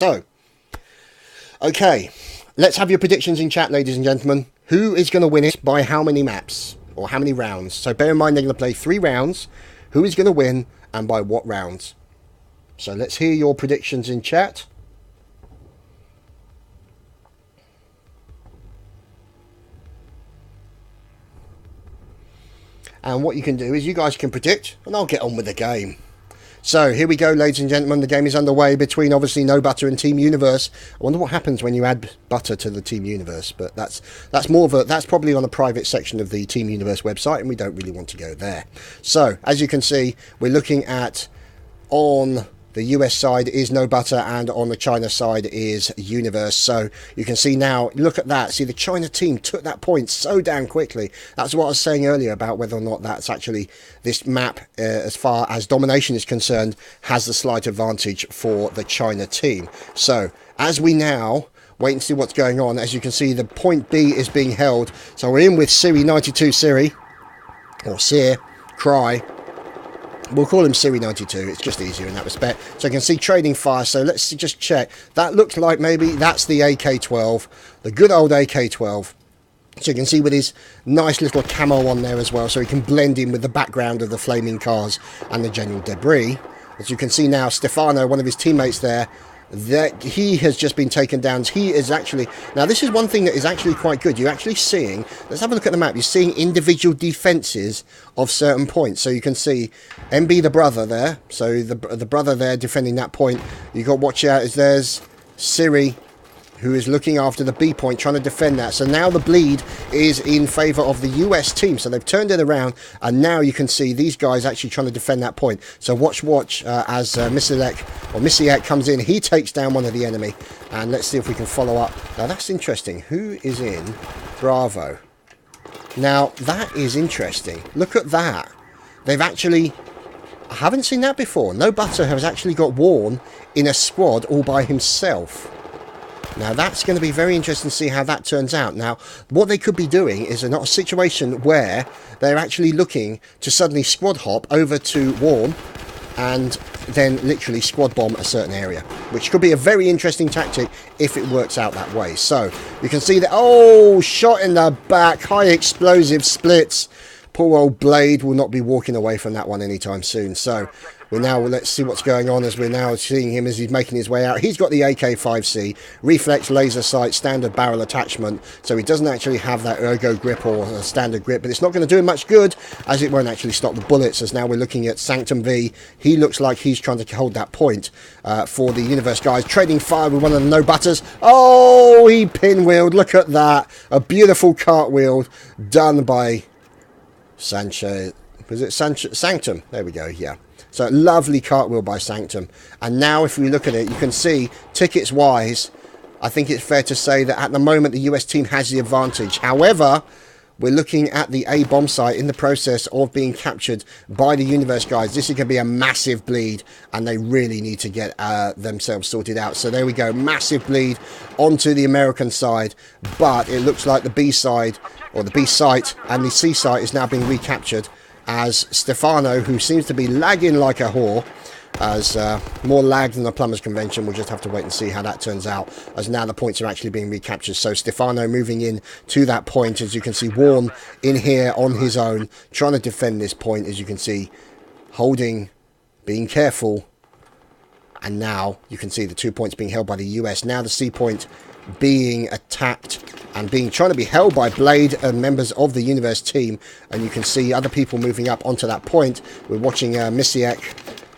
So, okay, let's have your predictions in chat, ladies and gentlemen. Who is going to win it by how many maps or how many rounds? So bear in mind they're going to play 3 rounds. Who is going to win and by what rounds? So let's hear your predictions in chat. And what you can do is you guys can predict and I'll get on with the game. So here we go, ladies and gentlemen. The game is underway between obviously No Butter and Team Universe. I wonder what happens when you add Butter to the Team Universe, but that's more of a, that's probably on a private section of the Team Universe website, and we don't really want to go there. So as you can see, we're looking at, on the US side is No Butter, and on the China side is Universe. So you can see now, look at that. See, the China team took that point so damn quickly. That's what I was saying earlier about whether or not that's actually, this map, as far as domination is concerned, has the slight advantage for the China team. So as we now wait and see what's going on, as you can see, the point B is being held. So we're in with Siri92 Siri, or Seer, Cry. We'll call him Siri92, it's just easier in that respect. So you can see trading fire, so let's just check. That looks like maybe that's the AK-12, the good old AK-12. So you can see with his nice little camo on there as well, so he can blend in with the background of the flaming cars and the general debris. As you can see now, Stefano, one of his teammates there, that he has just been taken down. He is actually, now this is one thing that is actually quite good. You're actually seeing, let's have a look at the map, you're seeing individual defenses of certain points. So you can see MB the brother there, so the brother there defending that point. You got, watch out, as there's Siri, who is looking after the B point, trying to defend that. So now the bleed is in favour of the US team. So they've turned it around, and now you can see these guys actually trying to defend that point. So watch as Misiek comes in. He takes down one of the enemy, and let's see if we can follow up. Now that's interesting. Who is in Bravo? Now that is interesting. Look at that. They've actually, I haven't seen that before. No Butter has actually got Warren in a squad all by himself. Now that's going to be very interesting to see how that turns out. Now what they could be doing is not a situation where they're actually looking to suddenly squad hop over to Warren and then literally squad bomb a certain area, which could be a very interesting tactic if it works out that way. So you can see that, oh, shot in the back, high explosive splits. Poor old Blade will not be walking away from that one anytime soon. So we're now, let's see what's going on as we're now seeing him as he's making his way out. He's got the AK-5C, reflex laser sight, standard barrel attachment. So he doesn't actually have that ergo grip or a standard grip, but it's not going to do him much good as it won't actually stop the bullets. As now we're looking at Sanctum V. He looks like he's trying to hold that point for the Universe guys. Trading fire with one of the No Butters. Oh, he pinwheeled. Look at that. A beautiful cartwheel done by Sanchez. Was it Sanctum? There we go, yeah. So lovely cartwheel by Sanctum. And now if we look at it, you can see tickets wise, I think it's fair to say that at the moment the US team has the advantage. However, we're looking at the A bomb site in the process of being captured by the Universe guys. This is going to be a massive bleed, and they really need to get themselves sorted out. So there we go, massive bleed onto the American side, but it looks like the B side, or the B site, and the C site is now being recaptured as Stefano, who seems to be lagging like a whore, as more lag than the Plumbers Convention. We'll just have to wait and see how that turns out, as now the points are actually being recaptured. So Stefano moving in to that point, as you can see, Warren in here on his own, trying to defend this point, as you can see, holding, being careful, and now you can see the 2 points being held by the US. Now the C point being attacked and trying to be held by Blade and members of the Universe team, and you can see other people moving up onto that point. We're watching Misiek.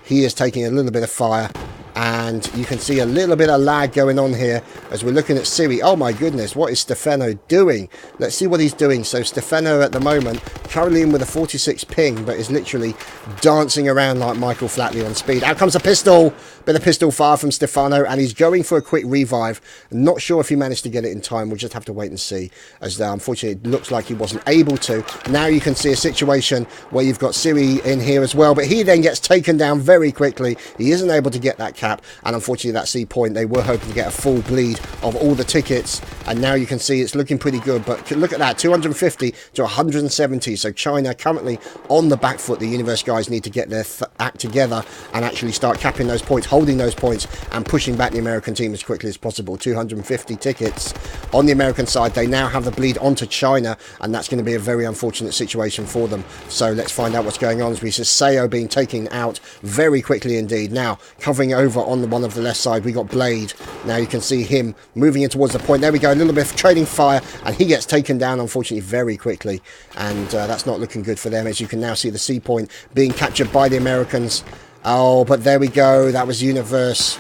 He is taking a little bit of fire, and you can see a little bit of lag going on here as we're looking at Siri. Oh my goodness, what is Stefano doing? Let's see what he's doing. So Stefano at the moment currently in with a 46 ping, but is literally dancing around like Michael Flatley on speed. Out comes a pistol, bit of pistol fire from Stefano, and he's going for a quick revive. Not sure if he managed to get it in time. We'll just have to wait and see, as unfortunately it looks like he wasn't able to. Now you can see a situation where you've got Siri in here as well, but he then gets taken down very quickly. He isn't able to get that cap, and unfortunately that C point, they were hoping to get a full bleed of all the tickets, and now you can see it's looking pretty good. But look at that, 250 to 170. So China currently on the back foot. The Universe guys need to get their act together and actually start capping those points, holding those points, and pushing back the American team as quickly as possible. 250 tickets on the American side. They now have the bleed onto China, and that's going to be a very unfortunate situation for them. So let's find out what's going on, as we see Sayo being taken out very quickly indeed. Now covering over on the one of the left side, we got Blade. Now you can see him moving in towards the point. There we go, a little bit of trading fire, and he gets taken down unfortunately very quickly, and that's not looking good for them, as you can now see the C point being captured by the Americans. Oh, but there we go, that was Universe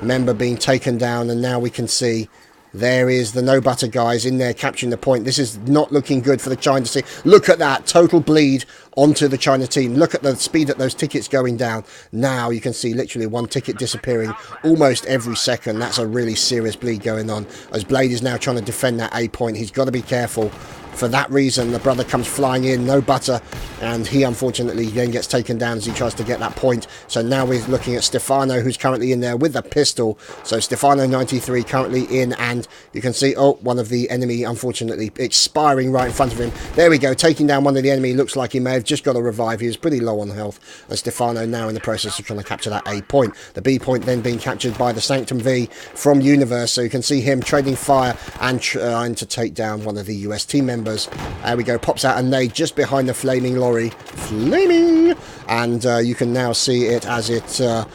member being taken down, and now we can see there is the No Butter guys in there capturing the point. This is not looking good for the China team. Look at that total bleed onto the China team. Look at the speed at those tickets going down. Now you can see literally one ticket disappearing almost every second. That's a really serious bleed going on, as Blade is now trying to defend that A point. He's got to be careful. For that reason, the brother comes flying in, No Butter, and he unfortunately then gets taken down as he tries to get that point. So now we're looking at Stefano, who's currently in there with the pistol. So Stefano 93 currently in, and you can see, oh, one of the enemy unfortunately expiring right in front of him. There we go, taking down one of the enemy. Looks like he may have just got a revive. He was pretty low on health, and Stefano now in the process of trying to capture that A point. The B point then being captured by the Sanctum V from Universe. So you can see him trading fire and trying to take down one of the US team members. There we go, pops out a nade just behind the flaming lorry. Flaming! And you can now see it as it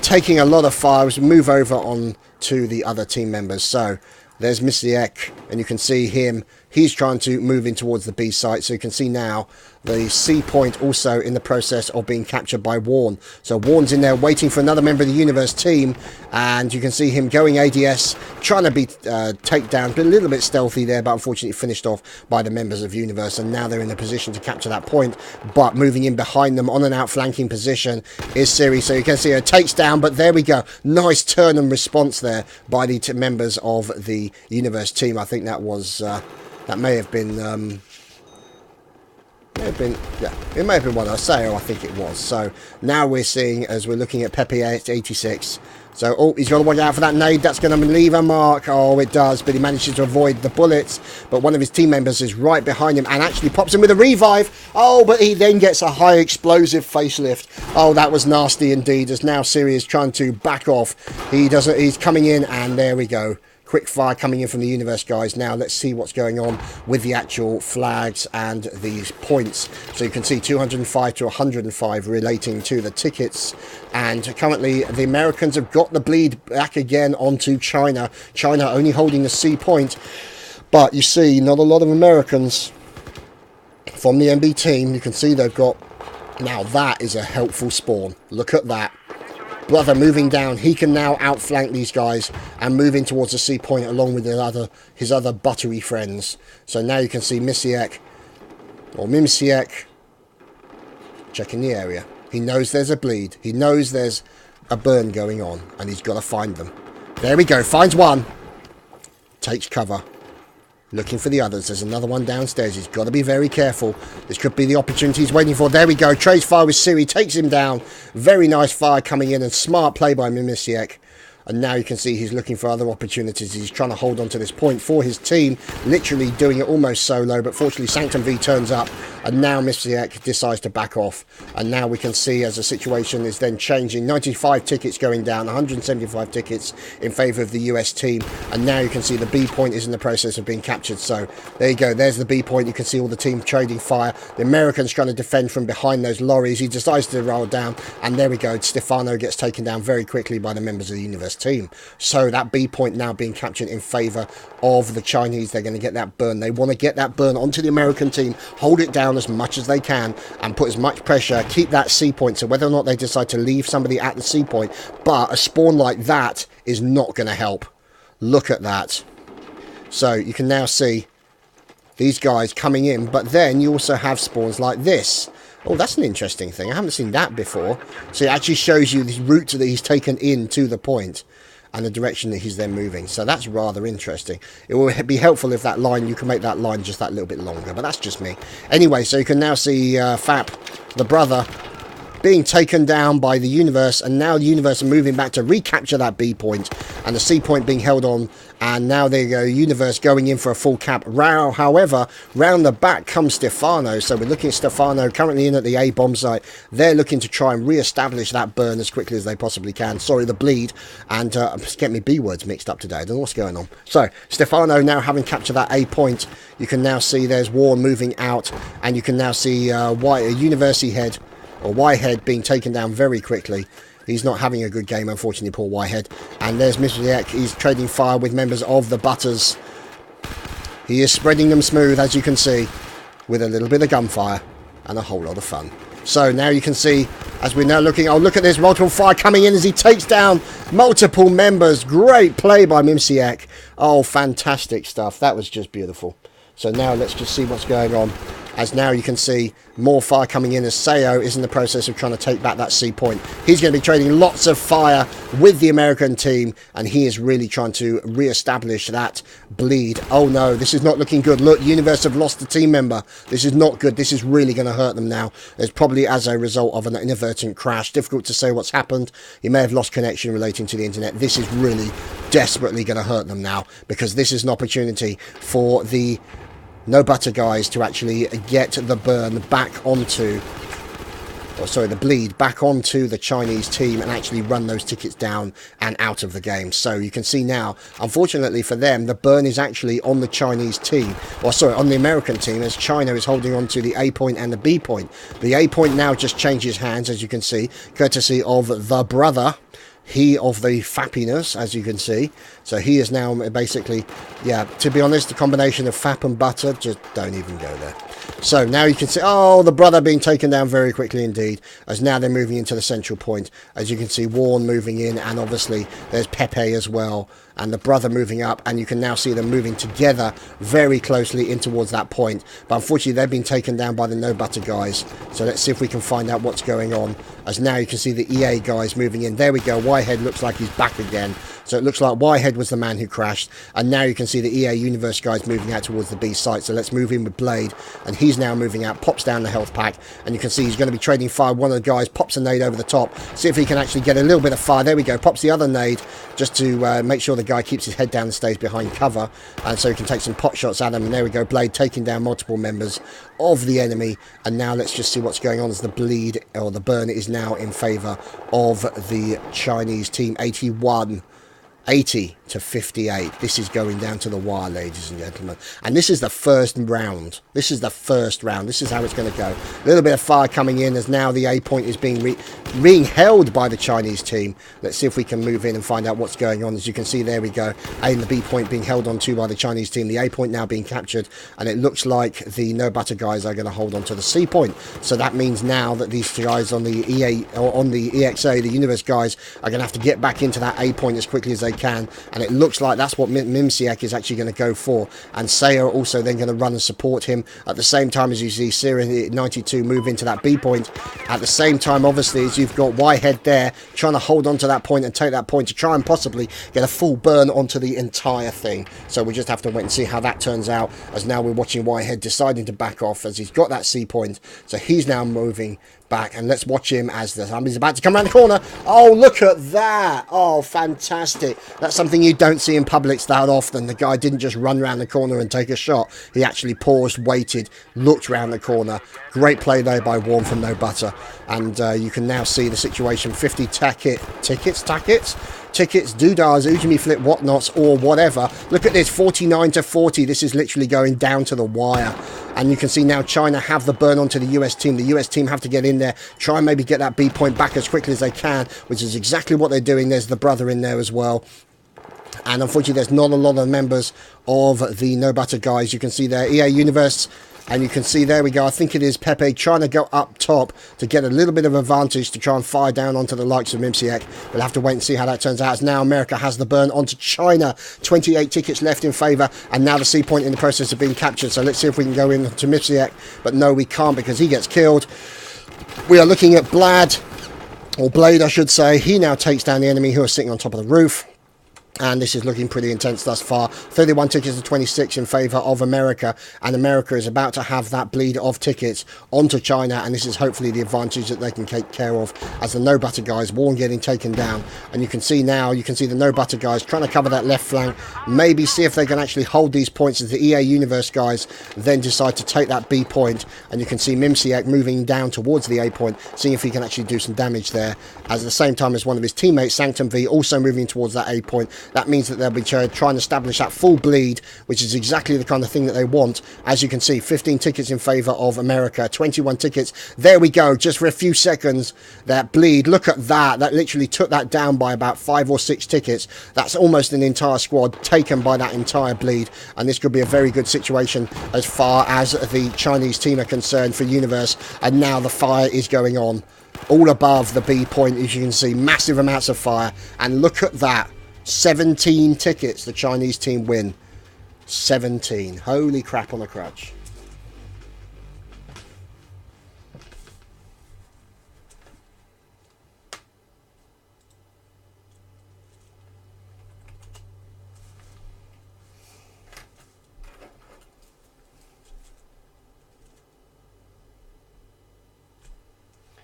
taking a lot of fire as we move over on to the other team members. So there's Misiek, and you can see him. He's trying to move in towards the B site. So you can see now the C point also in the process of being captured by Warren. So Warren's in there waiting for another member of the Universe team, and you can see him going ADS, trying to be take down, but a little bit stealthy there, but unfortunately finished off by the members of Universe, and now they're in a position to capture that point. But moving in behind them on an outflanking position is Siri. So you can see her takes down, but there we go, nice turn and response there by the members of the Universe team. I think that was that may have been yeah, it may have been one I say, or I think it was. So now we're seeing, as we're looking at Pepe 86. So, oh, he's got to watch out for that nade. That's going to leave a mark. Oh, it does, but he manages to avoid the bullets. But one of his team members is right behind him and actually pops him with a revive. Oh, but he then gets a high explosive facelift. Oh, that was nasty indeed, as now Siri is trying to back off. He's coming in, and there we go. Quick fire coming in from the Universe guys. Now let's see what's going on with the actual flags and these points. So you can see 205 to 105 relating to the tickets, and currently the Americans have got the bleed back again onto China. China only holding the C point, but you see not a lot of Americans from the MB team. You can see they've got, now that is a helpful spawn. Look at that. Brother moving down, he can now outflank these guys and move in towards the C point along with his other buttery friends. So now you can see Misiek, or Mimsiek, checking the area. He knows there's a bleed. He knows there's a burn going on, and he's got to find them. There we go, finds one. Takes cover. Looking for the others. There's another one downstairs. He's got to be very careful. This could be the opportunity he's waiting for. There we go. Trades fire with Siri. Takes him down. Very nice fire coming in, and smart play by Mimisiek. And now you can see he's looking for other opportunities. He's trying to hold on to this point for his team. Literally doing it almost solo. But fortunately, Sanctum V turns up. And now Mimisiek decides to back off. And now we can see as the situation is then changing. 95 tickets going down. 175 tickets in favour of the US team. And now you can see the B point is in the process of being captured. So there you go. There's the B point. You can see all the team trading fire. The Americans trying to defend from behind those lorries. He decides to roll down. And there we go. Stefano gets taken down very quickly by the members of the Universe team. So that B point now being captured in favour of the Chinese. They're going to get that burn. They want to get that burn onto the American team, hold it down as much as they can, and put as much pressure, keep that C point. So whether or not they decide to leave somebody at the C point, but a spawn like that is not going to help. Look at that. So you can now see these guys coming in, but then you also have spawns like this. Oh, that's an interesting thing. I haven't seen that before. So it actually shows you the route that he's taken in to the point and the direction that he's then moving. So that's rather interesting. It will be helpful if that line, you can make that line just that little bit longer, but that's just me. Anyway, so you can now see Fap, the brother, being taken down by the Universe, and now the Universe are moving back to recapture that B point, and the C point being held on, and now there you go, Universe going in for a full cap. However, round the back comes Stefano, so we're looking at Stefano currently in at the A bomb site. They're looking to try and re-establish that burn as quickly as they possibly can. Sorry, the bleed, and I'm just getting me B words mixed up today. I don't know what's going on. So Stefano now having captured that A point, you can now see there's Warren moving out, and you can now see University Head, or Whitehead, being taken down very quickly. He's not having a good game, unfortunately, poor Whitehead. And there's Mr. He's trading fire with members of the Butters. He is spreading them smooth, as you can see, with a little bit of gunfire and a whole lot of fun. So now you can see, as we're now looking, oh, look at this, multiple fire coming in as he takes down multiple members. Great play by Mimsiak. Oh, fantastic stuff. That was just beautiful. So now let's just see what's going on. As now you can see more fire coming in as Sayo is in the process of trying to take back that C point. He's going to be trading lots of fire with the American team, and he is really trying to re-establish that bleed. Oh no, this is not looking good. Look, Universe have lost a team member. This is not good. This is really going to hurt them now. It's probably as a result of an inadvertent crash. Difficult to say what's happened. He may have lost connection relating to the internet. This is really desperately going to hurt them now, because this is an opportunity for the No Butter guys to actually get the burn back onto, or sorry, the bleed back onto the Chinese team and actually run those tickets down and out of the game. So you can see now, unfortunately for them, the burn is actually on the Chinese team, or sorry, on the American team, as China is holding on to the A point and the B point. The A point now just changes hands, as you can see, courtesy of the brother. He of the fappiness, as you can see. So he is now basically, yeah, to be honest, the combination of fap and butter, just don't even go there. So now you can see, oh, the brother being taken down very quickly indeed, as now they're moving into the central point. As you can see, Warren moving in, and obviously there's Pepe as well, and the brother moving up, and you can now see them moving together very closely in towards that point. But unfortunately, they've been taken down by the No Butter guys. So let's see if we can find out what's going on. As now you can see the EA guys moving in. There we go. Whitehead looks like he's back again. So it looks like Whitehead was the man who crashed. And now you can see the EA Universe guys moving out towards the B site. So let's move in with Blade. And he's now moving out, pops down the health pack. And you can see he's going to be trading fire. One of the guys pops a nade over the top. See if he can actually get a little bit of fire. There we go. Pops the other nade just to make sure the guy keeps his head down and stays behind cover. And so he can take some pot shots at him. And there we go. Blade taking down multiple members of the enemy. And now let's just see what's going on as the bleed, or the burn, is now in favour of the Chinese team. 80 to 58. This is going down to the wire, ladies and gentlemen. And this is the first round. This is the first round. This is how it's going to go. A little bit of fire coming in as now the A point is being held by the Chinese team. Let's see if we can move in and find out what's going on. As you can see, there we go. A and the B point being held on to by the Chinese team. The A point now being captured. And it looks like the No Butter guys are going to hold on to the C point. So that means now that these guys on the EA, or on the EXA, the Universe guys, are going to have to get back into that A point as quickly as they can. And it looks like that's what Mimsiak is actually going to go for. And Sayer also then going to run and support him at the same time as you see Syria 92 move into that B point. At the same time, obviously, as you've got Whitehead there trying to hold on to that point and take that point to try and possibly get a full burn onto the entire thing. So we just have to wait and see how that turns out, as now we're watching Whitehead deciding to back off as he's got that C point. So he's now moving back, and let's watch him as the zombie's about to come around the corner. Oh, look at that. Oh, fantastic. That's something you don't see in Publix that often. The guy didn't just run around the corner and take a shot. He actually paused, waited, looked around the corner. Great play there by Warren from No Butter. And you can now see the situation. 50 tickets, doodahs, Ujimi flip, whatnots, or whatever. Look at this, 49 to 40. This is literally going down to the wire. And you can see now China have the burn onto the US team. The US team have to get in there, try and maybe get that B point back as quickly as they can, which is exactly what they're doing. There's the brother in there as well. And unfortunately, there's not a lot of members of the No Butter guys. You can see there, EA Universe. And you can see, there we go, I think it is Pepe trying to go up top to get a little bit of advantage to try and fire down onto the likes of Mimsiak. We'll have to wait and see how that turns out, as now America has the burn onto China. 28 tickets left in favour, and now the C point in the process of being captured. So let's see if we can go in to Mimsiak, but no, we can't, because he gets killed. We are looking at Blade, I should say. He now takes down the enemy who are sitting on top of the roof. And this is looking pretty intense thus far. 31 tickets to 26 in favour of America. And America is about to have that bleed of tickets onto China. And this is hopefully the advantage that they can take care of as the No Butter guys, Warren getting taken down. And you can see now, you can see the No Butter guys trying to cover that left flank. Maybe see if they can actually hold these points as the EA Universe guys then decide to take that B point. And you can see Mimsiek moving down towards the A point, seeing if he can actually do some damage there. As at the same time as one of his teammates, Sanctum V, also moving towards that A point. That means that they'll be trying to establish that full bleed, which is exactly the kind of thing that they want. As you can see, 15 tickets in favour of America, 21 tickets. There we go, just for a few seconds, that bleed. Look at that. That literally took that down by about 5 or 6 tickets. That's almost an entire squad taken by that entire bleed. And this could be a very good situation as far as the Chinese team are concerned for Universe. And now the fire is going on all above the B point, as you can see. Massive amounts of fire. And look at that. 17 tickets the Chinese team win. 17. Holy crap on a crutch.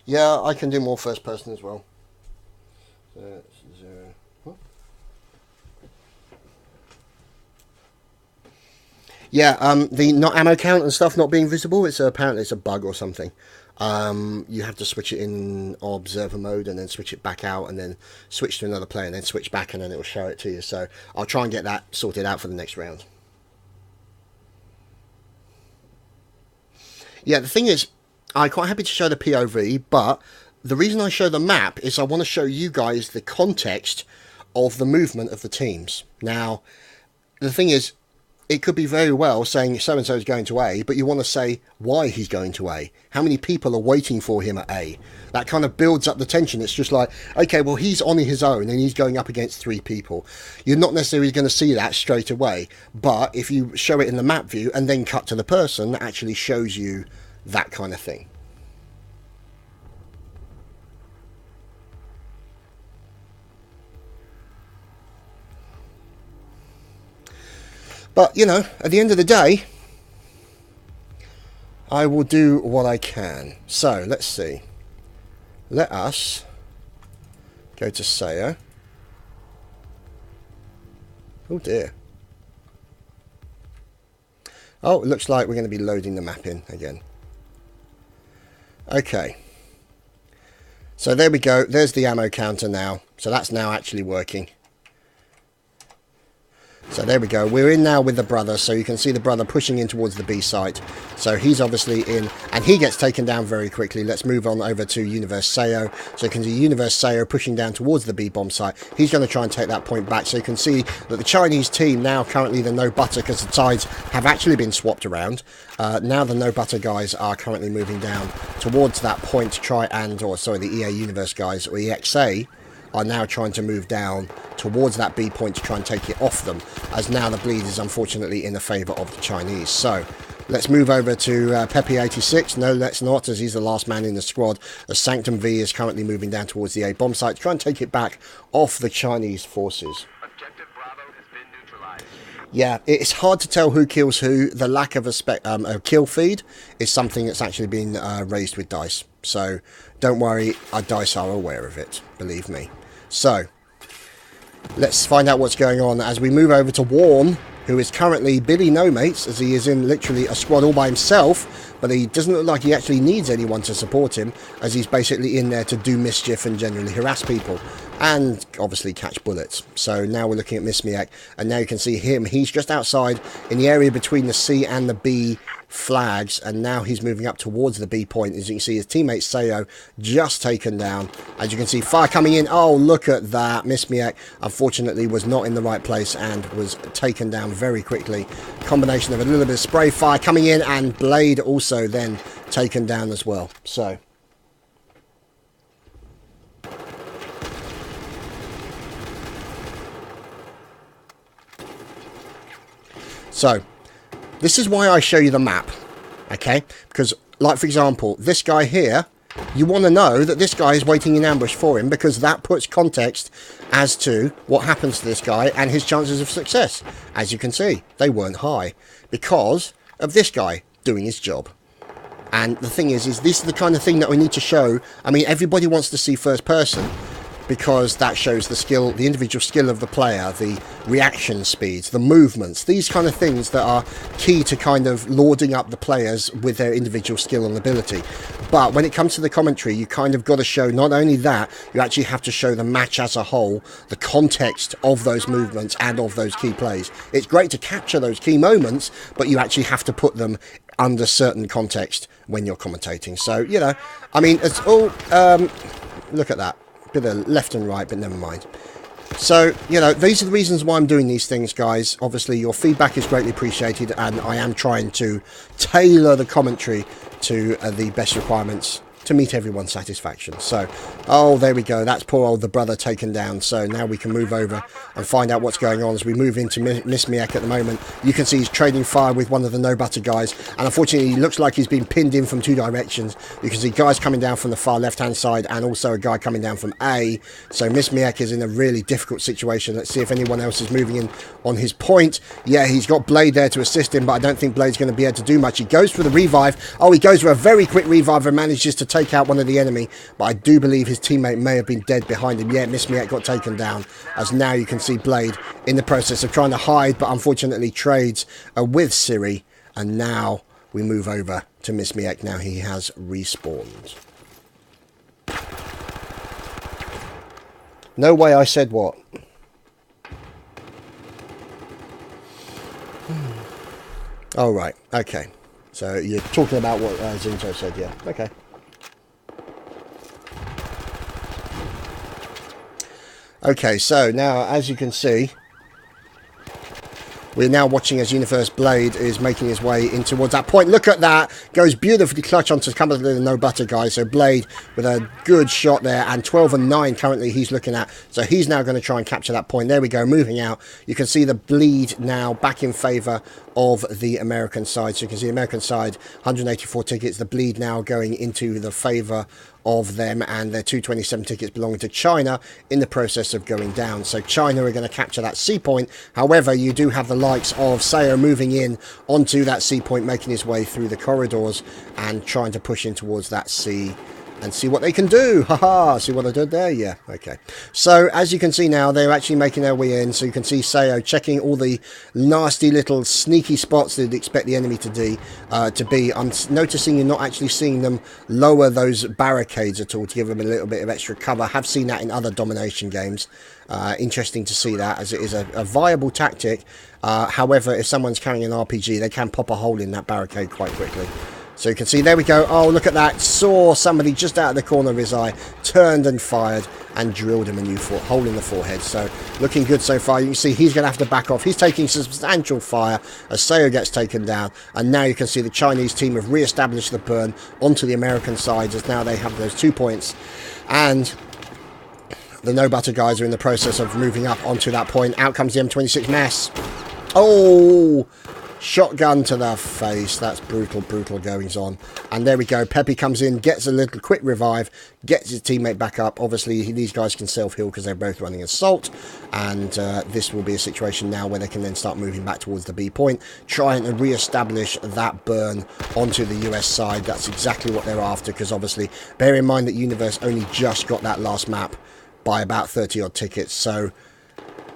Yeah, I can do more first person as well. So that's 0. Yeah, the not ammo count and stuff not being visible, it's apparently it's a bug or something. You have to switch it in observer mode and then switch it back out and then switch to another player and then switch back and then it will show it to you. So I'll try and get that sorted out for the next round. Yeah, the thing is, I'm quite happy to show the POV, but the reason I show the map is I want to show you guys the context of the movement of the teams. Now, the thing is, it could be very well saying so-and-so is going to A, but you want to say why he's going to A. How many people are waiting for him at A? That kind of builds up the tension. It's just like, okay, well, he's on his own and he's going up against 3 people. You're not necessarily going to see that straight away, but if you show it in the map view and then cut to the person, that actually shows you that kind of thing. But, you know, at the end of the day, I will do what I can. So, let's see. Let us go to Sayo. Oh, dear. Oh, it looks like we're going to be loading the map in again. Okay. So, there we go. There's the ammo counter now. So, that's now actually working. So there we go, we're in now with the brother, so you can see the brother pushing in towards the B site. So he's obviously in, and he gets taken down very quickly. Let's move on over to Universe Sayo. So you can see Universe Sayo pushing down towards the B bomb site. He's going to try and take that point back. So you can see that the Chinese team now currently the No Butter, because the sides have actually been swapped around. Now the No Butter guys are currently moving down towards that point to try and, or sorry, the EA Universe guys, or EXA, are now trying to move down towards that B point to try and take it off them, as now the bleed is unfortunately in the favour of the Chinese. So let's move over to Pepe86. No, let's not, as he's the last man in the squad, as Sanctum V is currently moving down towards the A bomb site to try and take it back off the Chinese forces. Objective Bravo has been neutralized. Yeah, it's hard to tell who kills who. The lack of a kill feed is something that's actually been raised with DICE. So don't worry, our DICE are aware of it, believe me. So let's find out what's going on as we move over to Warren, who is currently Billy No Mates, as he is in literally a squad all by himself, but he doesn't look like he actually needs anyone to support him, as he's basically in there to do mischief and generally harass people and obviously catch bullets. So now we're looking at Mismiak, and now you can see him, he's just outside in the area between the C and the B flags, and now he's moving up towards the B point. As you can see, his teammate Sayo just taken down. As you can see, fire coming in. Oh, look at that. Mismiak unfortunately was not in the right place and was taken down very quickly. Combination of a little bit of spray fire coming in, and Blade also then taken down as well. So this is why I show you the map, okay? Because, like, for example, this guy here you want to know that this guy is waiting in ambush for him, because that puts context as to what happens to this guy and his chances of success. As you can see, they weren't high because of this guy doing his job. And the thing is this is the kind of thing that we need to show. I mean, everybody wants to see first person, because that shows the skill, the individual skill of the player, the reaction speeds, the movements, these kind of things that are key to kind of lauding up the players with their individual skill and ability. But when it comes to the commentary, you kind of got to show not only that, you actually have to show the match as a whole, the context of those movements and of those key plays. It's great to capture those key moments, but you actually have to put them under certain context when you're commentating. So, you know, I mean, it's all, look at that. Bit of left and right, but never mind. So, you know, these are the reasons why I'm doing these things, guys. Obviously, your feedback is greatly appreciated, and I am trying to tailor the commentary to the best requirements to meet everyone's satisfaction. So, oh, there we go. That's poor old the brother taken down. So now we can move over and find out what's going on as we move into Miss Miek at the moment. You can see he's trading fire with one of the no butter guys, and unfortunately he looks like he's been pinned in from two directions. You can see guys coming down from the far left hand side and also a guy coming down from A. So Miss Miek is in a really difficult situation. Let's see if anyone else is moving in on his point. Yeah, he's got Blade there to assist him, but I don't think Blade's going to be able to do much. He goes for the revive. Oh, he goes for a very quick revive and manages to take out one of the enemy, but I do believe his teammate may have been dead behind him. Yeah, Miss Miek got taken down, as now you can see Blade in the process of trying to hide, but unfortunately trades with Siri, and now we move over to Miss Miek. Now he has respawned. No way I said what. Oh, right. Okay. So you're talking about what Zinto said, yeah. Okay. Okay, so now, as you can see, we're now watching as Universe Blade is making his way in towards that point. Look at that. Goes beautifully clutch onto some of the no butter guys. So Blade with a good shot there. And 12 and 9 currently he's looking at. So he's now going to try and capture that point. There we go. Moving out. You can see the bleed now back in favour of the American side. So you can see the American side, 184 tickets. The bleed now going into the favour of them, and their 227 tickets belonging to China in the process of going down. So China are going to capture that C point. However, you do have the likes of Sayo moving in onto that C point, making his way through the corridors and trying to push in towards that C and see what they can do. Haha, see what I did there? Yeah, okay. So as you can see now, they're actually making their way in. So you can see Sayo checking all the nasty little sneaky spots that you'd expect the enemy to be. I'm noticing you're not actually seeing them lower those barricades at all to give them a little bit of extra cover. I have seen that in other domination games. Interesting to see that, as it is a viable tactic. However, if someone's carrying an RPG, they can pop a hole in that barricade quite quickly. So you can see, there we go. Oh, look at that. Saw somebody just out of the corner of his eye, turned and fired, and drilled him a new hole in the forehead. So looking good so far. You can see he's going to have to back off. He's taking substantial fire as Sayo gets taken down. And now you can see the Chinese team have re-established the burn onto the American side, as now they have those 2 points. And the no butter guys are in the process of moving up onto that point. Out comes the M26 mess. Oh, shotgun to the face. That's brutal, brutal goings on. And there we go. Pepe comes in, gets a little quick revive, gets his teammate back up. Obviously, these guys can self-heal because they're both running assault. And this will be a situation now where they can then start moving back towards the B point, trying to re-establish that burn onto the US side. That's exactly what they're after, because obviously, bear in mind that Universe only just got that last map by about 30 odd tickets. So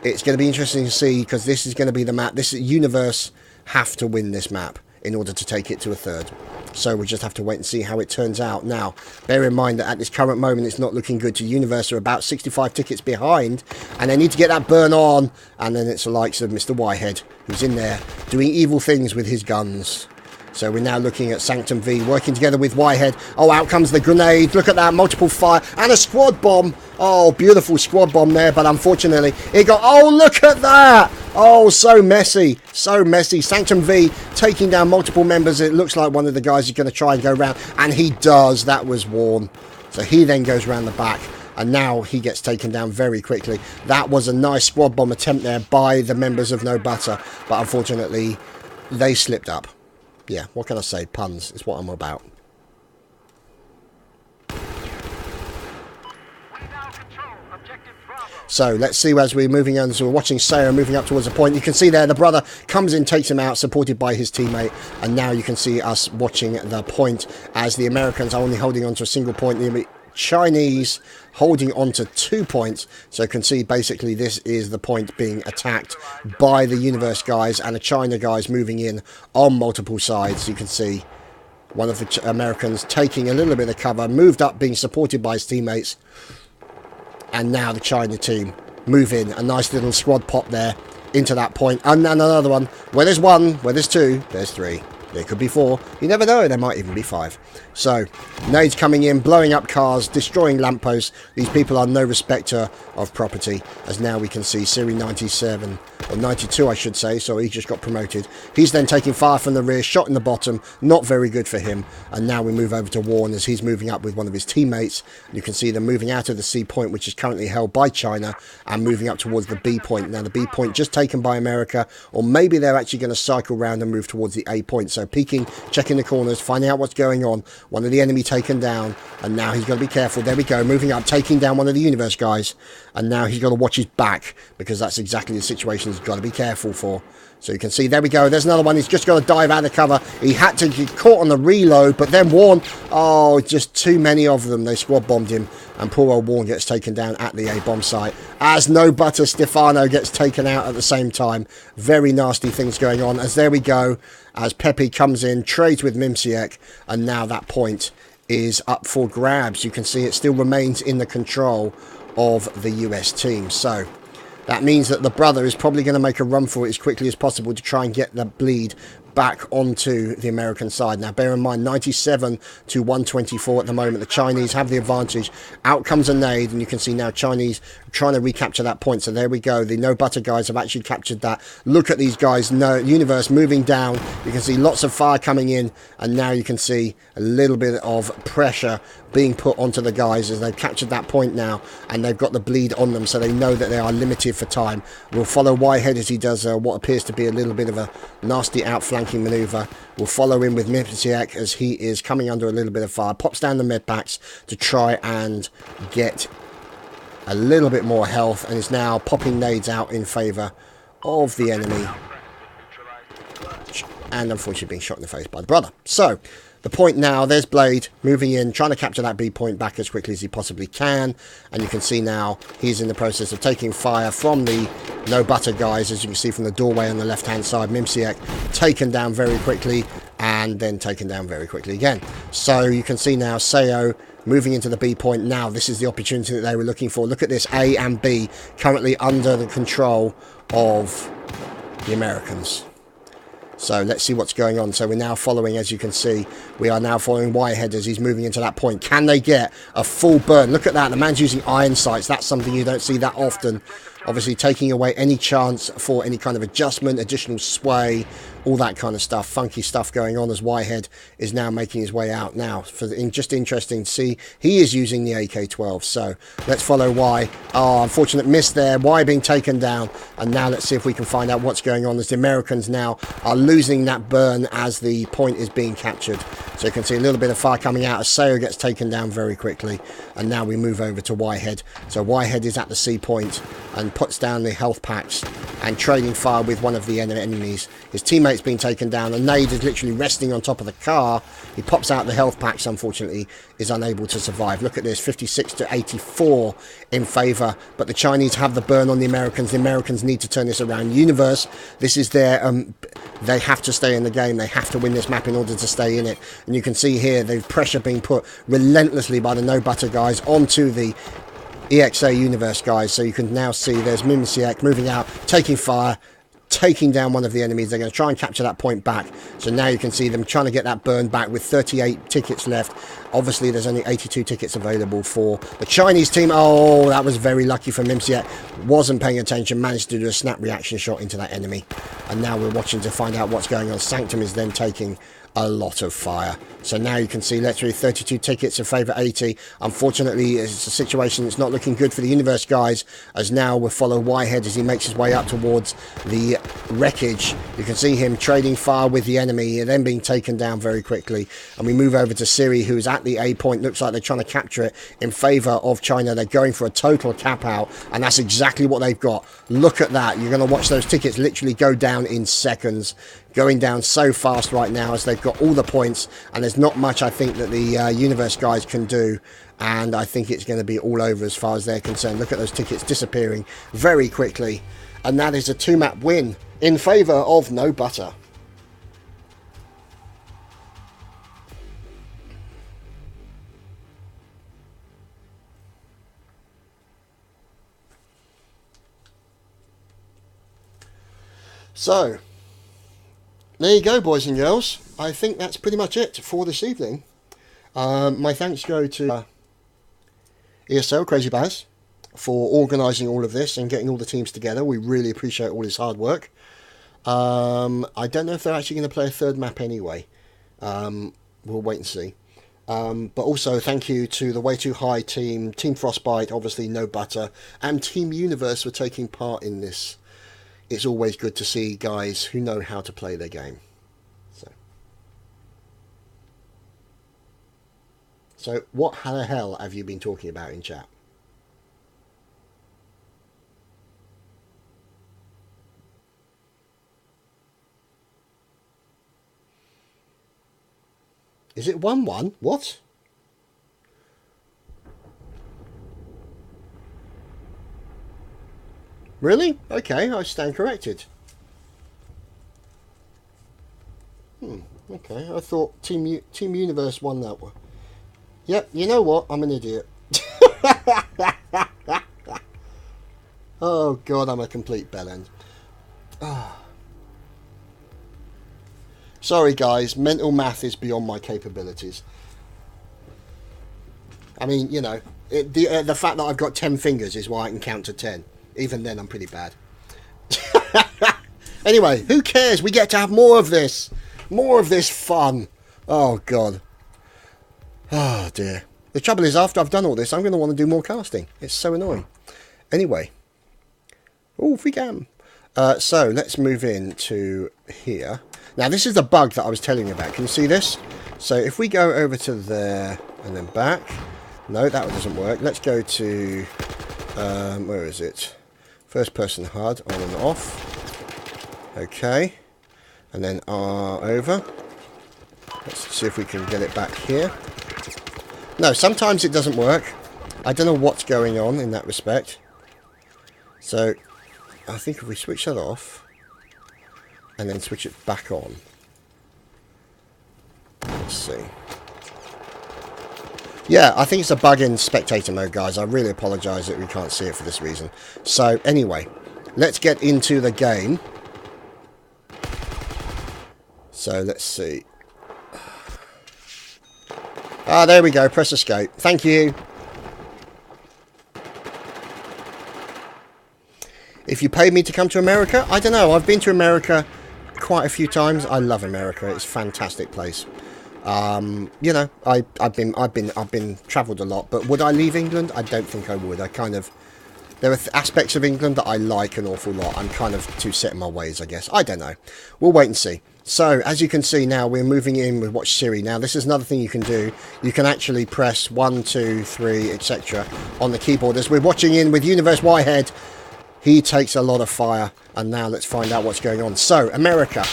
it's going to be interesting to see, because this is going to be the map. This is Universe have to win this map in order to take it to a third. So we just have to wait and see how it turns out. Now, bear in mind that at this current moment, it's not looking good to Universe. Are about 65 tickets behind, and they need to get that burn on. And then it's the likes of Mr. Whitehead, who's in there doing evil things with his guns. So we're now looking at Sanctum V working together with Whitehead. Oh, out comes the grenade. Look at that, multiple fire and a squad bomb. Oh, beautiful squad bomb there, but unfortunately it got... Oh, look at that. Oh, so messy. So messy. Sanctum V taking down multiple members. It looks like one of the guys is going to try and go round, and he does. That was Warren. So he then goes round the back, and now he gets taken down very quickly. That was a nice squad bomb attempt there by the members of No Butter, but unfortunately they slipped up. Yeah, what can I say? Puns is what I'm about. So let's see as we're moving on. So we're watching Sayo moving up towards the point. You can see there the brother comes in, takes him out, supported by his teammate. And now you can see us watching the point as the Americans are only holding on to a single point. The Chinese holding on to 2 points. So you can see basically this is the point being attacked by the Universe guys and the China guys moving in on multiple sides. You can see one of the Americans taking a little bit of cover, moved up, being supported by his teammates. And now the China team move in. A nice little squad pop there into that point. And then another one. Where there's one, where there's two, there's three. There could be four. You never know. There might even be five. So, nades coming in, blowing up cars, destroying lampposts. These people are no respecter of property. As now we can see Siri 97, or 92 I should say. So he just got promoted. He's then taking fire from the rear, shot in the bottom. Not very good for him. And now we move over to Warren as he's moving up with one of his teammates. You can see them moving out of the C point, which is currently held by China, and moving up towards the B point. Now the B point just taken by America, or maybe they're actually going to cycle round and move towards the A point. So peeking, checking the corners, finding out what's going on. One of the enemy taken down, and now he's got to be careful. There we go, moving up, taking down one of the Universe guys, and now he's got to watch his back, because that's exactly the situation he's got to be careful for. So you can see, there we go, there's another one. He's just got to dive out of cover. He had to get caught on the reload, but then Warren, oh, just too many of them. They squad bombed him, and poor old Warren gets taken down at the A bomb site. As No Butter Stefano gets taken out at the same time. Very nasty things going on. As there we go, as Pepe comes in, trades with Mimsiek, and now that point is up for grabs. You can see it still remains in the control of the US team. So that means that the brother is probably going to make a run for it as quickly as possible to try and get the bleed back onto the American side. Now bear in mind, 97 to 124 at the moment. The Chinese have the advantage. Out comes a nade, and you can see now Chinese trying to recapture that point. So there we go. The No Butter guys have actually captured that. Look at these guys. No Universe moving down. You can see lots of fire coming in, and now you can see a little bit of pressure being put onto the guys as they've captured that point now, and they've got the bleed on them, so they know that they are limited for time. We'll follow Whitehead as he does what appears to be a little bit of a nasty outflanking maneuver. We'll follow in with Mipsiak as he is coming under a little bit of fire, pops down the med packs to try and get a little bit more health, and is now popping nades out in favour of the enemy, and unfortunately being shot in the face by the brother. So the point now, there's Blade moving in, trying to capture that B point back as quickly as he possibly can. And you can see now he's in the process of taking fire from the No Butter guys, as you can see from the doorway on the left-hand side. Mimsiek taken down very quickly, and then taken down very quickly again. So you can see now Sayo moving into the B point. Now this is the opportunity that they were looking for. Look at this, A and B currently under the control of the Americans. So let's see what's going on. So we're now following, as you can see, we are now following Whitehead as he's moving into that point. Can they get a full burn? Look at that. The man's using iron sights. That's something you don't see that often. Obviously taking away any chance for any kind of adjustment, additional sway, all that kind of stuff. Funky stuff going on as Whitehead is now making his way out now. Just interesting to see. He is using the AK-12. So let's follow Y. Oh, unfortunate miss there. Y being taken down. And now let's see if we can find out what's going on as the Americans now are losing that burn as the point is being captured. So you can see a little bit of fire coming out as Sayo gets taken down very quickly. And now we move over to Whitehead. So Whitehead is at the C point and puts down the health packs and trading fire with one of the enemies. His teammate's been taken down. A nade is literally resting on top of the car. He pops out the health packs, unfortunately is unable to survive. Look at this, 56 to 84 in favour, but the Chinese have the burn on the Americans. The Americans need to turn this around. Universe, this is their they have to stay in the game. They have to win this map in order to stay in it. And you can see here the pressure being put relentlessly by the No Butter guys onto the EXA Universe guys. So you can now see there's Mimsiek moving out, taking fire, taking down one of the enemies. They're going to try and capture that point back. So now you can see them trying to get that burn back with 38 tickets left. Obviously there's only 82 tickets available for the Chinese team. Oh, that was very lucky for Mimsiek. Wasn't paying attention, managed to do a snap reaction shot into that enemy. And now we're watching to find out what's going on. Sanctum is then taking a lot of fire. So now you can see literally 32 tickets in favour 80. Unfortunately, it's a situation that's not looking good for the Universe guys, as now we'll follow Whitehead as he makes his way up towards the wreckage. You can see him trading fire with the enemy and then being taken down very quickly. And we move over to Siri, who's at the A point. Looks like they're trying to capture it in favour of China. They're going for a total cap out, and that's exactly what they've got. Look at that. You're going to watch those tickets literally go down in seconds. Going down so fast right now as they've got all the points, and there's not much I think that the Universe guys can do, and I think it's going to be all over as far as they're concerned. Look at those tickets disappearing very quickly, and that is a 2-map win in favour of No Butter. So there you go, boys and girls. I think that's pretty much it for this evening. My thanks go to ESL-Bas for organising all of this and getting all the teams together. We really appreciate all his hard work. I don't know if they're actually going to play a third map anyway. We'll wait and see. But also thank you to the Way Too High team, Team Frostbite, obviously No Butter, and Team Universe for taking part in this. It's always good to see guys who know how to play their game. So what the hell have you been talking about in chat? Is it 1-1? What? Really? Okay, I stand corrected. Okay, I thought Team Universe won that one. Yep, you know what? I'm an idiot. Oh god, I'm a complete bellend. Sorry guys, mental math is beyond my capabilities. I mean, you know, the fact that I've got 10 fingers is why I can count to 10. Even then, I'm pretty bad. Anyway, who cares? We get to have more of this. More of this fun. Oh, God. Oh, dear. The trouble is, after I've done all this, I'm going to want to do more casting. It's so annoying. Anyway. Oh, free cam. So, let's move into here. Now, this is the bug that I was telling you about. Can you see this? So, if we go over to there and then back. No, that doesn't work. Let's go to... where is it? First person HUD, on and off. Okay. And then R over. Let's see if we can get it back here. No, sometimes it doesn't work. I don't know what's going on in that respect. So, I think if we switch that off, and then switch it back on. Let's see. Yeah, I think it's a bug in spectator mode, guys. I really apologise that we can't see it for this reason. So, anyway, let's get into the game. So, let's see. Ah, there we go. Press escape. Thank you. If you paid me to come to America, I don't know. I've been to America quite a few times. I love America. It's a fantastic place. You know, I've been travelled a lot, but would I leave England? I don't think I would. There are aspects of England that I like an awful lot. I'm kind of too set in my ways, I guess. I don't know. We'll wait and see. So, as you can see now, we're moving in with Watch Siri. Now, this is another thing you can do. You can actually press 1, 2, 3, etc. on the keyboard. As we're watching in with Universe Whitehead, he takes a lot of fire. And now let's find out what's going on. So, America.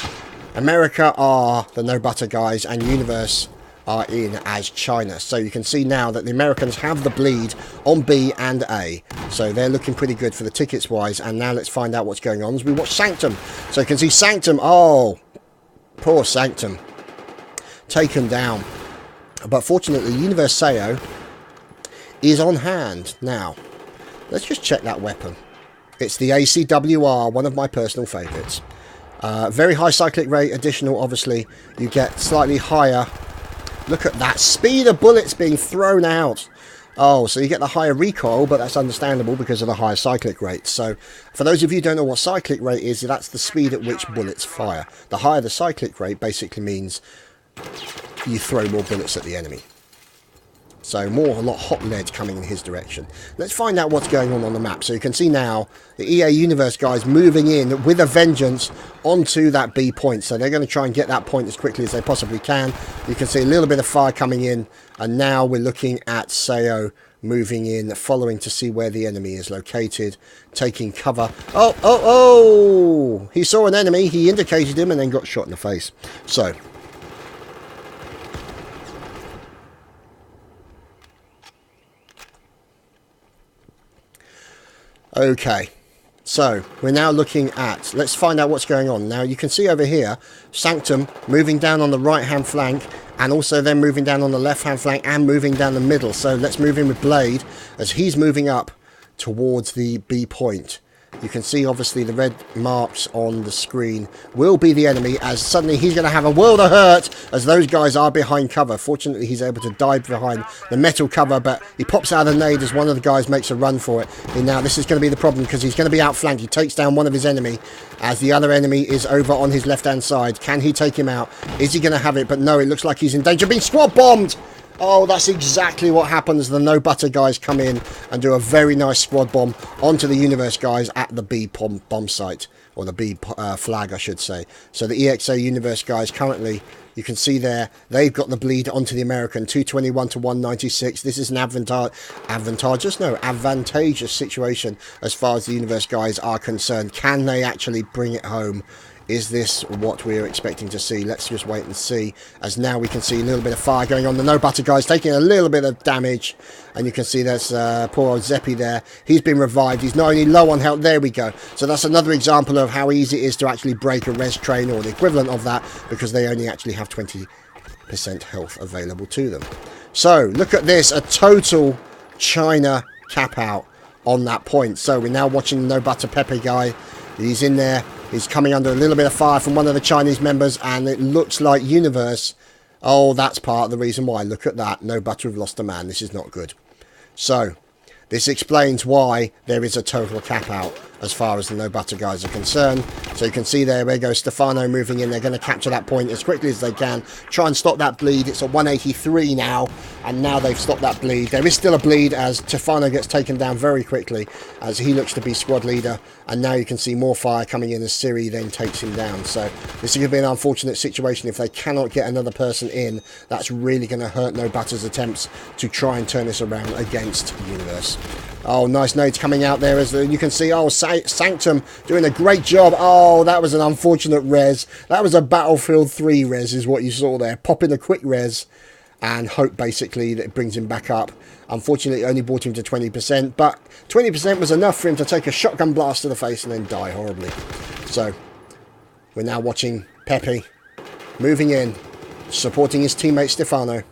America are the No Butter guys, and Universe are in as China. So you can see now that the Americans have the bleed on B and A. So they're looking pretty good for the tickets wise. And now let's find out what's going on as we watch Sanctum. So you can see Sanctum. Oh, poor Sanctum. Taken down. But fortunately, Universe Sayo is on hand. Now, let's just check that weapon. It's the ACWR, one of my personal favourites. Very high cyclic rate, additional, obviously. You get slightly higher. Look at that speed of bullets being thrown out. Oh, so you get the higher recoil, but that's understandable because of the higher cyclic rate. So, for those of you who don't know what cyclic rate is, that's the speed at which bullets fire. The higher the cyclic rate basically means you throw more bullets at the enemy. So a lot hot lead coming in his direction. Let's find out what's going on the map. So you can see now the EA Universe guys moving in with a vengeance onto that B point. So they're going to try and get that point as quickly as they possibly can. You can see a little bit of fire coming in. And now we're looking at Seo moving in, following to see where the enemy is located, taking cover. Oh! He saw an enemy, he indicated him, and then got shot in the face. So okay, so we're now looking at, let's find out what's going on. Now you can see over here, Sanctum moving down on the right hand flank, and also then moving down on the left hand flank and moving down the middle. So let's move in with Blade as he's moving up towards the B point. You can see obviously the red marks on the screen will be the enemy, as suddenly he's going to have a world of hurt as those guys are behind cover. Fortunately, he's able to dive behind the metal cover, but he pops out a nade as one of the guys makes a run for it. And now this is going to be the problem, because he's going to be outflanked. He takes down one of his enemy as the other enemy is over on his left-hand side. Can he take him out? Is he going to have it? But no, it looks like he's in danger of being squad bombed. Oh, that's exactly what happens. The No Butter guys come in and do a very nice squad bomb onto the Universe guys at the B bomb site, or the B flag, I should say. So the EXA Universe guys currently, you can see there, they've got the bleed onto the American, 221 to 196. This is an advantageous situation as far as the Universe guys are concerned. Can they actually bring it home? Is this what we're expecting to see? Let's just wait and see, as now we can see a little bit of fire going on. The No Butter guys taking a little bit of damage, and you can see there's poor old Zeppy there. He's been revived. He's not only low on health. There we go. So that's another example of how easy it is to actually break a res train, or the equivalent of that, because they only actually have 20% health available to them. So look at this, a total China cap out on that point. So we're now watching the No Butter Pepe guy. He's in there. He's coming under a little bit of fire from one of the Chinese members, and it looks like Universe. Oh, that's part of the reason why. Look at that. No Butter have lost a man. This is not good. So this explains why there is a total cap out as far as the No Butter guys are concerned. So you can see there goes Stefano moving in. They're going to capture that point as quickly as they can. Try and stop that bleed. It's a 183 now, and now they've stopped that bleed. There is still a bleed as Stefano gets taken down very quickly, as he looks to be squad leader. And now you can see more fire coming in as Siri then takes him down. So this is going to be an unfortunate situation. If they cannot get another person in, that's really going to hurt No Butter's attempts to try and turn this around against Universe. Oh, nice nades coming out there, as you can see. Oh, Sanctum doing a great job. Oh, that was an unfortunate res. That was a Battlefield 3 res is what you saw there. Pop in a quick res and hope basically that it brings him back up. Unfortunately, it only brought him to 20%, but 20% was enough for him to take a shotgun blast to the face and then die horribly. So we're now watching Pepe moving in, supporting his teammate Stefano.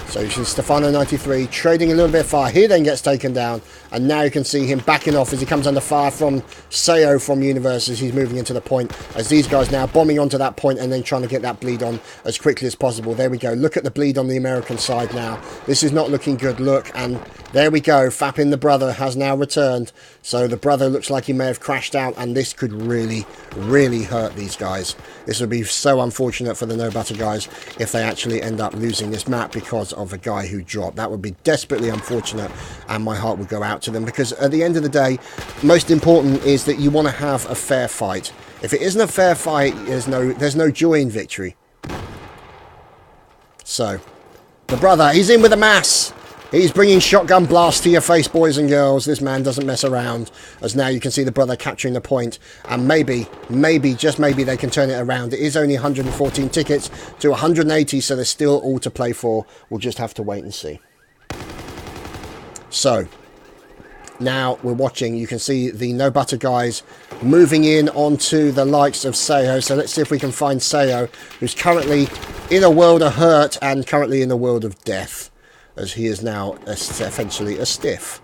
So you see Stefano 93 trading a little bit of fire. He then gets taken down, and now you can see him backing off as he comes under fire from Seo from Universe as he's moving into the point, as these guys now bombing onto that point and then trying to get that bleed on as quickly as possible. There we go. Look at the bleed on the American side now. This is not looking good. Look, and there we go. Fappin the brother has now returned. So the brother looks like he may have crashed out, and this could really, really hurt these guys. This would be so unfortunate for the No Butter guys if they actually end up losing this map because of a guy who dropped. That would be desperately unfortunate, and my heart would go out to them, because at the end of the day, most important is that you want to have a fair fight. If it isn't a fair fight, there's no joy in victory. So the brother, he's in with a mass. He's bringing shotgun blasts to your face, boys and girls. This man doesn't mess around, as now you can see the brother capturing the point, and maybe, just maybe they can turn it around. It is only 114 tickets to 180, so there's still all to play for. We'll just have to wait and see. So now we're watching, you can see the No Butter guys moving in onto the likes of Seo. So let's see if we can find Seo, who's currently in a world of hurt and currently in a world of death, as he is now essentially a stiff,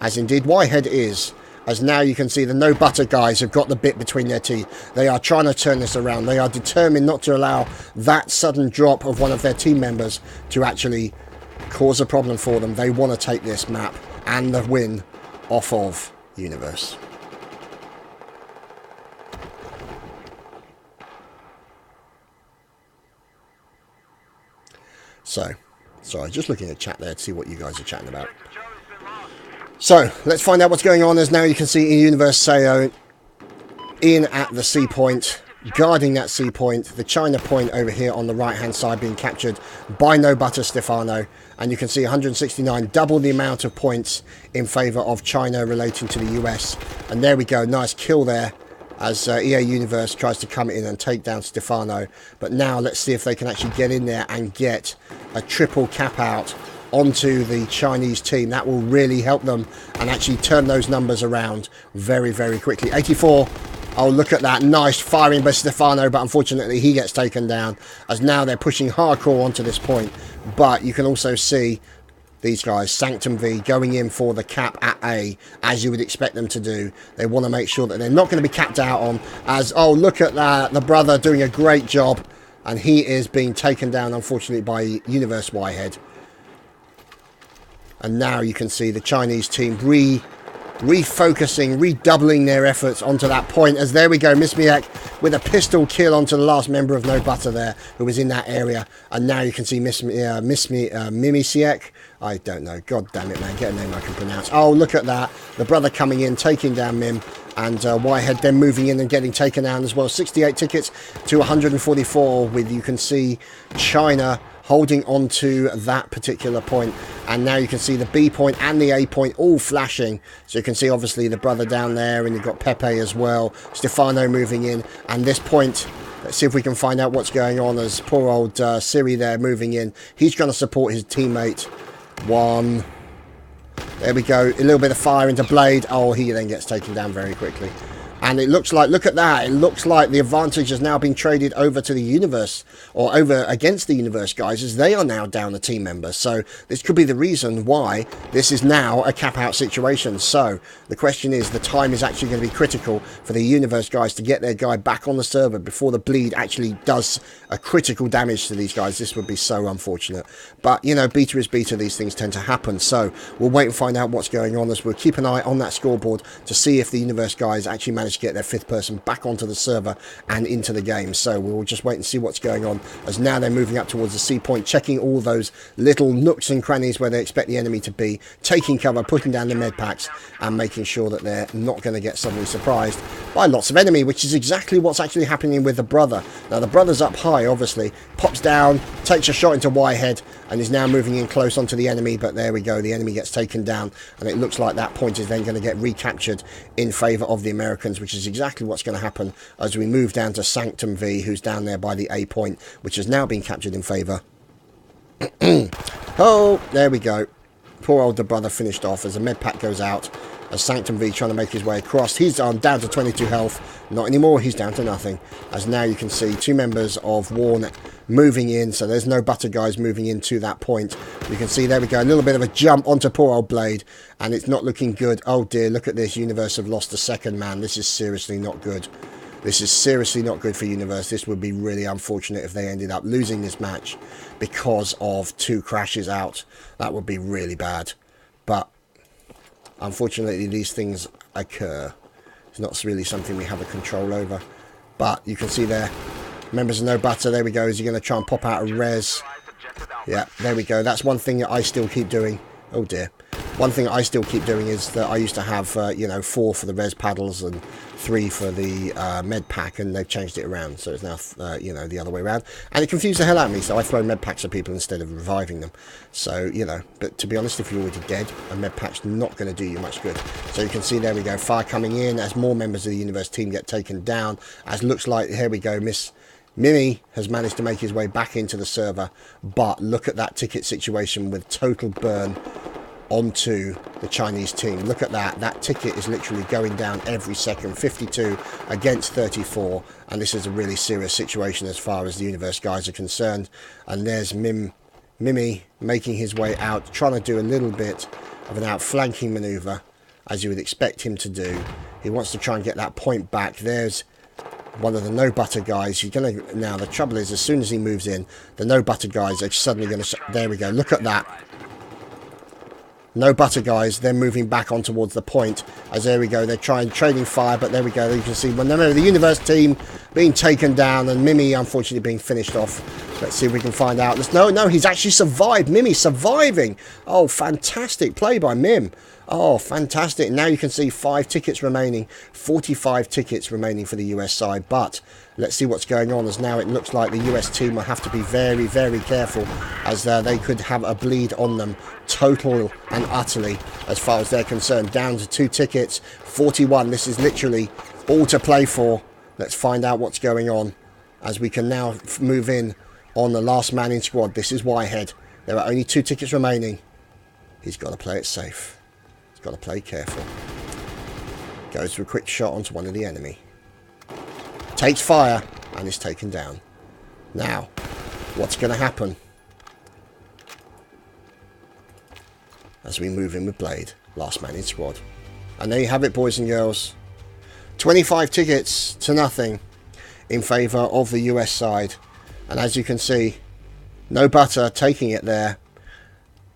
as indeed Whitehead is, as now you can see the No Butter guys have got the bit between their teeth. They are trying to turn this around. They are determined not to allow that sudden drop of one of their team members to actually cause a problem for them. They want to take this map and the win off of Universe. So, sorry, just looking at chat there to see what you guys are chatting about. So, let's find out what's going on. As now you can see in Universe Sayo in at the C point, guarding that C point. The China point over here on the right-hand side being captured by No Butter Stefano. And you can see 169, double the amount of points in favour of China relating to the US. And there we go, nice kill there as EA Universe tries to come in and take down Stefano. But now let's see if they can actually get in there and get a triple cap out onto the Chinese team. That will really help them and actually turn those numbers around very, very quickly. 84. Oh, look at that. Nice firing by Stefano, but unfortunately he gets taken down as now they're pushing hardcore onto this point. But you can also see these guys, Sanctum V, going in for the cap at A, as you would expect them to do. They want to make sure that they're not going to be capped out on as, oh, look at that. The brother doing a great job. And he is being taken down, unfortunately, by Universe Whitehead. And now you can see the Chinese team refocusing, redoubling their efforts onto that point. As there we go, Mismiek with a pistol kill onto the last member of No Butter there, who was in that area. And now you can see Mimisiek. I don't know. God damn it, man. Get a name I can pronounce. Oh, look at that. The brother coming in, taking down Mim. And Whitehead then moving in and getting taken down as well. 68 tickets to 144 with, you can see, China holding on to that particular point. And now you can see the B point and the A point all flashing. So you can see obviously the brother down there, and you've got Pepe as well. Stefano moving in. And this point, let's see if we can find out what's going on as poor old Siri there moving in. He's going to support his teammate. One. There we go. A little bit of fire into Blade. Oh, he then gets taken down very quickly. And it looks like, look at that, it looks like the advantage has now been traded over to the Universe, or over against the Universe guys, as they are now down a team member. So this could be the reason why this is now a cap-out situation. So the question is, the time is actually going to be critical for the Universe guys to get their guy back on the server before the bleed actually does a critical damage to these guys. This would be so unfortunate. But, you know, beta is beta, these things tend to happen. So we'll wait and find out what's going on, as we'll keep an eye on that scoreboard to see if the Universe guys actually manage to get their fifth person back onto the server and into the game. So we'll just wait and see what's going on, as now they're moving up towards the C point, checking all those little nooks and crannies where they expect the enemy to be, taking cover, putting down the med packs, and making sure that they're not going to get suddenly surprised by lots of enemy, which is exactly what's actually happening with the brother. Now the brother's up high, obviously, pops down, takes a shot into Whitehead, and is now moving in close onto the enemy. But there we go, the enemy gets taken down, and it looks like that point is then going to get recaptured in favour of the Americans, which is exactly what's going to happen as we move down to Sanctum V, who's down there by the A point, which has now been captured in favour. Oh, there we go. Poor old brother finished off as the med pack goes out, as Sanctum V trying to make his way across. He's down to 22 health. Not anymore, he's down to nothing. As now you can see two members of Warn moving in, so there's No Butter guys moving into that point. You can see, there we go, a little bit of a jump onto poor old Blade, and it's not looking good. Oh dear, look at this. Universe have lost a second man. This is seriously not good. This is seriously not good for Universe. This would be really unfortunate if they ended up losing this match because of two crashes out. That would be really bad. But unfortunately, these things occur. It's not really something we have a control over. But you can see there, members of No Butter, there we go. Is he going to try and pop out a res? Yeah, there we go. That's one thing that I still keep doing. Oh dear. One thing I still keep doing is that I used to have, you know, 4 for the res paddles and 3 for the med pack, and they've changed it around. So it's now, you know, the other way around. And it confused the hell out of me, so I throw med packs at people instead of reviving them. So, you know, but to be honest, if you're already dead, a med pack's not going to do you much good. So you can see, there we go, fire coming in as more members of the Universe team get taken down. As looks like, here we go, Mimi has managed to make his way back into the server. But look at that ticket situation with total burn onto the Chinese team. Look at that. That ticket is literally going down every second. 52 against 34. And this is a really serious situation as far as the Universe guys are concerned. And there's Mimi making his way out, trying to do a little bit of an outflanking maneuver, as you would expect him to do. He wants to try and get that point back. There's one of the No Butter guys. He's going to, now the trouble is, as soon as he moves in, the No Butter guys are suddenly going to, there we go, look at that. No Butter guys, they're moving back on towards the point, as there we go, they're trading fire, but there we go, you can see when the Universe team, being taken down, and Mimi unfortunately being finished off. Let's see if we can find out. No, he's actually survived. Mimi surviving. Oh, fantastic play by Mim. Oh, fantastic. Now you can see 5 tickets remaining, 45 tickets remaining for the US side. But let's see what's going on, as now it looks like the US team will have to be very, very careful, as they could have a bleed on them total and utterly as far as they're concerned. Down to 2 tickets, 41. This is literally all to play for. Let's find out what's going on, as we can now move in on the last man in squad. This is Whitehead. There are only 2 tickets remaining. He's got to play it safe. He's got to play careful. Goes for a quick shot onto one of the enemy. Takes fire and is taken down. Now, what's going to happen as we move in with Blade? Last man in squad. And there you have it, boys and girls. 25 tickets to nothing in favour of the US side. And as you can see, No Butter taking it there.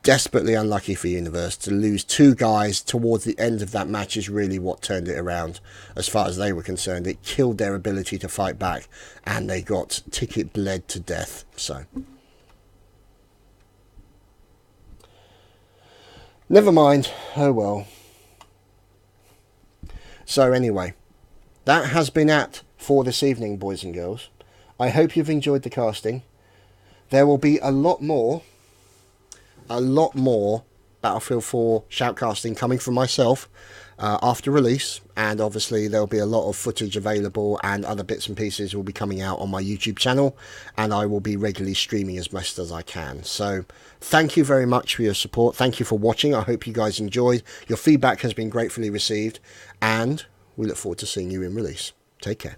Desperately unlucky for Universe. To lose 2 guys towards the end of that match is really what turned it around. As far as they were concerned, it killed their ability to fight back, and they got ticket bled to death. So, never mind. Oh well. So anyway, that has been it for this evening, boys and girls. I hope you've enjoyed the casting. There will be a lot more Battlefield 4 shoutcasting coming from myself after release, and obviously there'll be a lot of footage available, and other bits and pieces will be coming out on my YouTube channel, and I will be regularly streaming as best as I can. So thank you very much for your support. Thank you for watching. I hope you guys enjoyed. Your feedback has been gratefully received, and we look forward to seeing you in release. Take care.